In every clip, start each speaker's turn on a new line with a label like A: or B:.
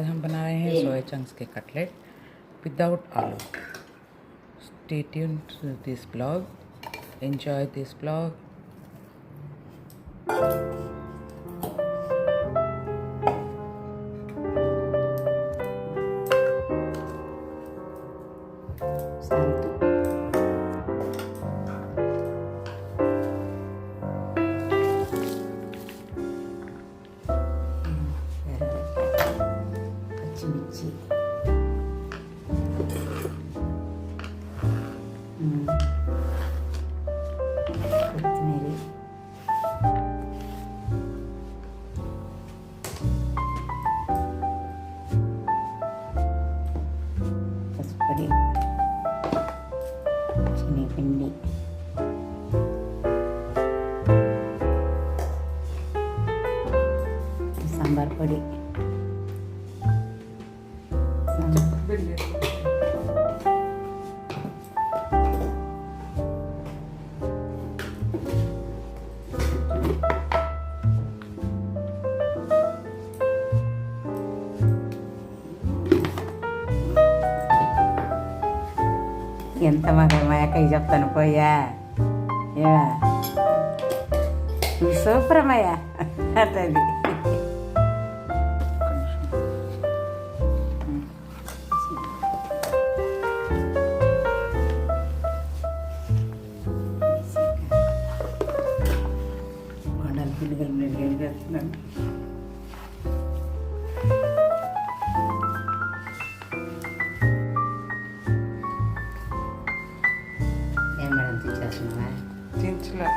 A: आज हम बना रहे हैं सोया चंक्स के कटलेट विदाउट आलू। Stay tuned to this blog, enjoy this blog.
B: పచ్చిమిర్చి, కొత్తిమీర, పసుపొడి, శనగపిండి, సాంబార్ పొడి, ఎంత మాకయ్య చెప్తాను పోయా నువ్వు సూపర్ అమ్మయ్యా అట్లది. గొడవలు పిల్లలు నేను ఏం చేస్తున్నాను. ఏం మేడం తెచ్చేస్తున్నావా?
A: తించలే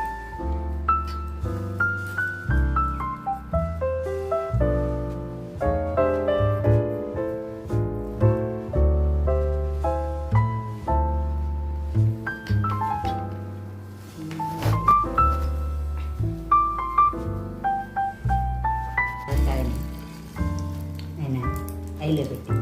B: అయినా అయిలో పెట్టి